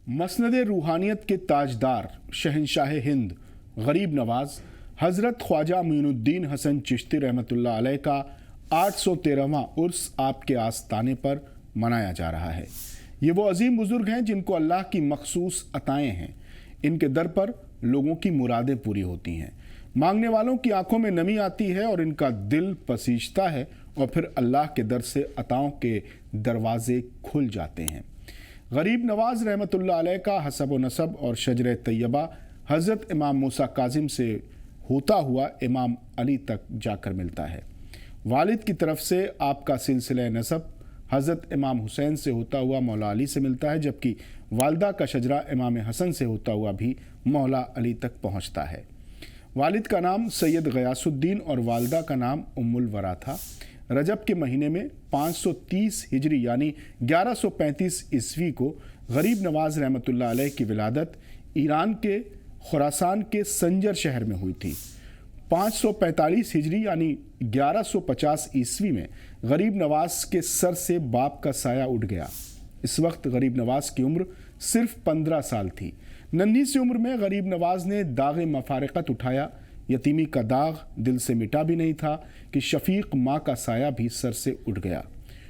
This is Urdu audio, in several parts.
مسند روحانیت کے تاجدار شہنشاہ ہند غریب نواز حضرت خواجہ معین الدین حسن چشتی رحمۃ اللہ علیہ کا 813واں عرس آپ کے آستانے پر منایا جا رہا ہے۔ یہ وہ عظیم بزرگ ہیں جن کو اللہ کی مخصوص عطائیں ہیں۔ ان کے در پر لوگوں کی مرادیں پوری ہوتی ہیں، مانگنے والوں کی آنکھوں میں نمی آتی ہے اور ان کا دل پسیجتا ہے، اور پھر اللہ کے در سے عطاؤں کے دروازے کھل جاتے ہیں۔ غریب نواز رحمۃ اللہ علیہ کا حسب و نسب اور شجرہ طیبہ حضرت امام موسیٰ کاظم سے ہوتا ہوا امام علی تک جا کر ملتا ہے۔ والد کی طرف سے آپ کا سلسلہ نسب حضرت امام حسین سے ہوتا ہوا مولا علی سے ملتا ہے، جبکہ والدہ کا شجرہ امام حسن سے ہوتا ہوا بھی مولا علی تک پہنچتا ہے۔ والد کا نام سید غیاث الدین اور والدہ کا نام ام الورا تھا۔ رجب کے مہینے میں 530 ہجری یعنی 1135 عیسوی کو غریب نواز رحمۃ اللہ علیہ کی ولادت ایران کے خراسان کے سنجر شہر میں ہوئی تھی۔ 545 ہجری یعنی 1150 عیسوی میں غریب نواز کے سر سے باپ کا سایہ اٹھ گیا۔ اس وقت غریب نواز کی عمر صرف 15 سال تھی۔ ننھی سی عمر میں غریب نواز نے داغ مفارقت اٹھایا۔ یتیمی کا داغ دل سے مٹا بھی نہیں تھا کہ شفیق ماں کا سایہ بھی سر سے اٹھ گیا۔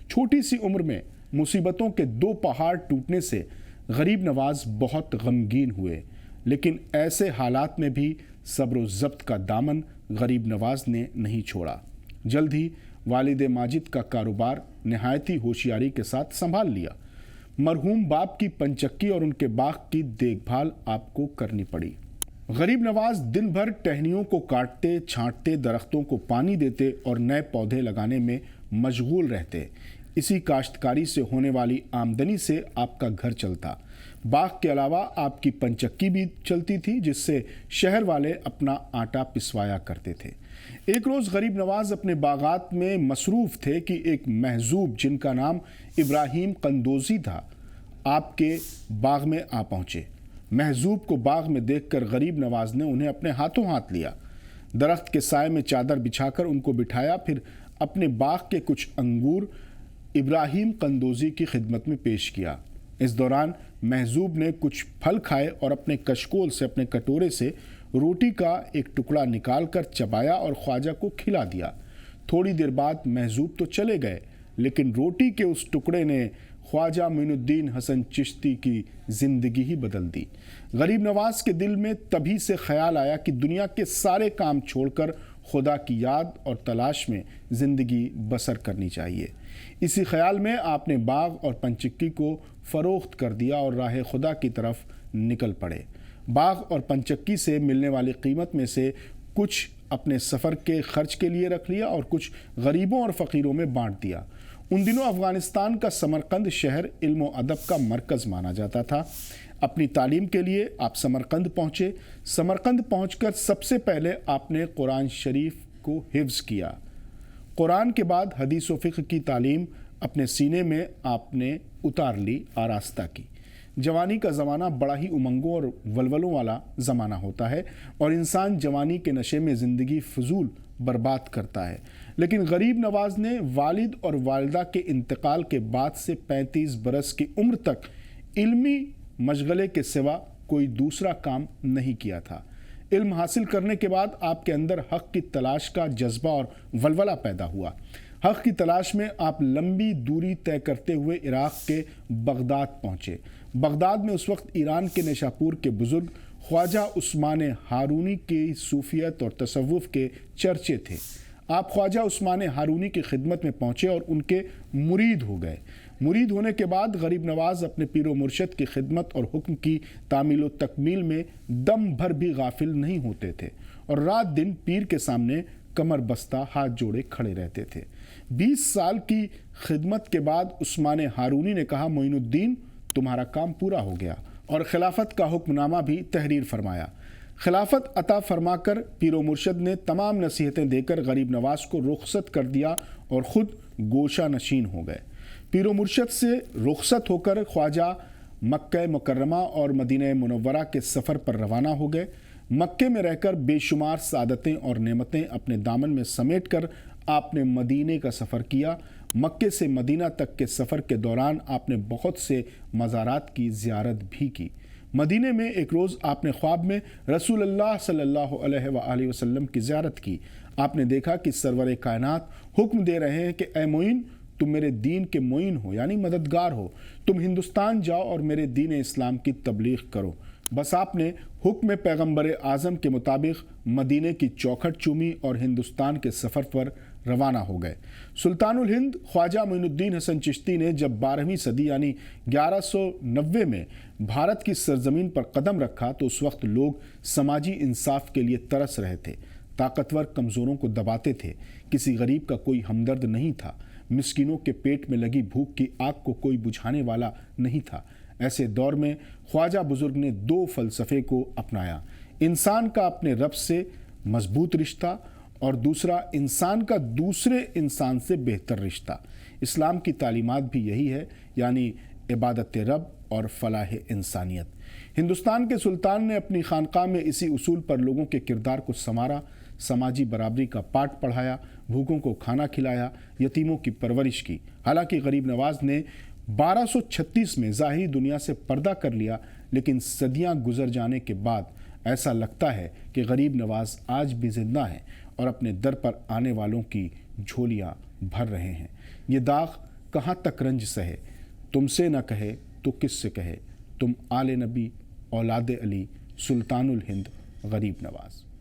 چھوٹی سی عمر میں مصیبتوں کے 2 پہاڑ ٹوٹنے سے غریب نواز بہت غمگین ہوئے، لیکن ایسے حالات میں بھی صبر و ضبط کا دامن غریب نواز نے نہیں چھوڑا۔ جلد ہی والد ماجد کا کاروبار نہایتی ہوشیاری کے ساتھ سنبھال لیا۔ مرحوم باپ کی پنچکی اور ان کے باغ کی دیکھ بھال آپ کو کرنی پڑی۔ غریب نواز دن بھر ٹہنیوں کو کاٹتے چھانٹتے، درختوں کو پانی دیتے اور نئے پودے لگانے میں مشغول رہتے۔ اسی کاشتکاری سے ہونے والی آمدنی سے آپ کا گھر چلتا۔ باغ کے علاوہ آپ کی پنچکی بھی چلتی تھی، جس سے شہر والے اپنا آٹا پسوایا کرتے تھے۔ ایک روز غریب نواز اپنے باغات میں مصروف تھے کہ ایک مہذوب جن کا نام ابراہیم قندوزی تھا آپ کے باغ میں آ پہنچے۔ مہذوب کو باغ میں دیکھ کر غریب نواز نے انہیں اپنے ہاتھوں ہاتھ لیا، درخت کے سائے میں چادر بچھا کر ان کو بٹھایا، پھر اپنے باغ کے کچھ انگور ابراہیم قندوزی کی خدمت میں پیش کیا۔ اس دوران مہذوب نے کچھ پھل کھائے اور اپنے کشکول سے، اپنے کٹورے سے روٹی کا ایک ٹکڑا نکال کر چبایا اور خواجہ کو کھلا دیا۔ تھوڑی دیر بعد مہذوب تو چلے گئے، لیکن روٹی کے اس ٹکڑے نے خواجہ معین الدین حسن چشتی کی زندگی ہی بدل دی۔ غریب نواز کے دل میں تبھی سے خیال آیا کہ دنیا کے سارے کام چھوڑ کر خدا کی یاد اور تلاش میں زندگی بسر کرنی چاہیے۔ اسی خیال میں آپ نے باغ اور پنچکی کو فروخت کر دیا اور راہ خدا کی طرف نکل پڑے۔ باغ اور پنچکی سے ملنے والی قیمت میں سے کچھ اپنے سفر کے خرچ کے لیے رکھ لیا اور کچھ غریبوں اور فقیروں میں بانٹ دیا۔ ان دنوں افغانستان کا سمرقند شہر علم و ادب کا مرکز مانا جاتا تھا۔ اپنی تعلیم کے لیے آپ سمرقند پہنچے۔ سمرقند پہنچ کر سب سے پہلے آپ نے قرآن شریف کو حفظ کیا۔ قرآن کے بعد حدیث و فقہ کی تعلیم اپنے سینے میں آپ نے اتار لی، آراستہ کی۔ جوانی کا زمانہ بڑا ہی امنگوں اور ولولوں والا زمانہ ہوتا ہے، اور انسان جوانی کے نشے میں زندگی فضول برباد کرتا ہے، لیکن غریب نواز نے والد اور والدہ کے انتقال کے بعد سے 35 برس کی عمر تک علمی مشغلے کے سوا کوئی دوسرا کام نہیں کیا تھا۔ علم حاصل کرنے کے بعد آپ کے اندر حق کی تلاش کا جذبہ اور ولولہ پیدا ہوا۔ حق کی تلاش میں آپ لمبی دوری طے کرتے ہوئے عراق کے بغداد پہنچے۔ بغداد میں اس وقت ایران کے نیشاپور کے بزرگ خواجہ عثمان ہارونی کی صوفیت اور تصوف کے چرچے تھے۔ آپ خواجہ عثمان ہارونی کی خدمت میں پہنچے اور ان کے مرید ہو گئے۔ مرید ہونے کے بعد غریب نواز اپنے پیر و مرشد کی خدمت اور حکم کی تعمیل و تکمیل میں دم بھر بھی غافل نہیں ہوتے تھے، اور رات دن پیر کے سامنے کمر بستہ ہاتھ جوڑے کھڑے رہتے تھے۔ 20 سال کی خدمت کے بعد عثمان ہارونی نے کہا، معین الدین تمہارا کام پورا ہو گیا، اور خلافت کا حکم نامہ بھی تحریر فرمایا۔ خلافت عطا فرما کر پیر و مرشد نے تمام نصیحتیں دے کر غریب نواز کو رخصت کر دیا اور خود گوشہ نشین ہو گئے۔ پیر و مرشد سے رخصت ہو کر خواجہ مکہ مکرمہ اور مدینہ منورہ کے سفر پر روانہ ہو گئے۔ مکے میں رہ کر بے شمار سعادتیں اور نعمتیں اپنے دامن میں سمیٹ کر آپ نے مدینے کا سفر کیا۔ مکے سے مدینہ تک کے سفر کے دوران آپ نے بہت سے مزارات کی زیارت بھی کی۔ مدینے میں ایک روز آپ نے خواب میں رسول اللہ صلی اللہ علیہ وآلہ وسلم کی زیارت کی۔ آپ نے دیکھا کہ سرور کائنات حکم دے رہے ہیں کہ اے معین، تم میرے دین کے معین ہو، یعنی مددگار ہو، تم ہندوستان جاؤ اور میرے دین اسلام کی تبلیغ کرو۔ بس آپ نے حکم پیغمبر اعظم کے مطابق مدینے کی چوکھٹ چومی اور ہندوستان کے سفر پر روانہ ہو گئے۔ سلطان الہند خواجہ معین الدین حسن چشتی نے جب 12ویں صدی یعنی 1190 میں بھارت کی سرزمین پر قدم رکھا تو اس وقت لوگ سماجی انصاف کے لیے ترس رہے تھے، طاقتور کمزوروں کو دباتے تھے، کسی غریب کا کوئی ہمدرد نہیں تھا، مسکینوں کے پیٹ میں لگی بھوک کی آگ کو کوئی بجھانے والا نہیں تھا۔ ایسے دور میں خواجہ بزرگ نے 2 فلسفے کو اپنایا: انسان کا اپنے رب سے مضبوط رشتہ اور دوسرا انسان کا دوسرے انسان سے بہتر رشتہ۔ اسلام کی تعلیمات بھی یہی ہے، یعنی عبادت رب اور فلاح انسانیت۔ ہندوستان کے سلطان نے اپنی خانقاہ میں اسی اصول پر لوگوں کے کردار کو سنوارا، سماجی برابری کا پاٹھ پڑھایا، بھوکوں کو کھانا کھلایا، یتیموں کی پرورش کی۔ حالانکہ غریب نواز نے 1236 میں ظاہری دنیا سے پردہ کر لیا، لیکن صدیاں گزر جانے کے بعد ایسا لگتا ہے کہ غریب نواز آج بھی زندہ ہیں اور اپنے در پر آنے والوں کی جھولیاں بھر رہے ہیں۔ یہ داغ کہاں تک رنج سہے، تم سے نہ کہے تو کس سے کہے، تم آل نبی اولاد علی سلطان الہند غریب نواز۔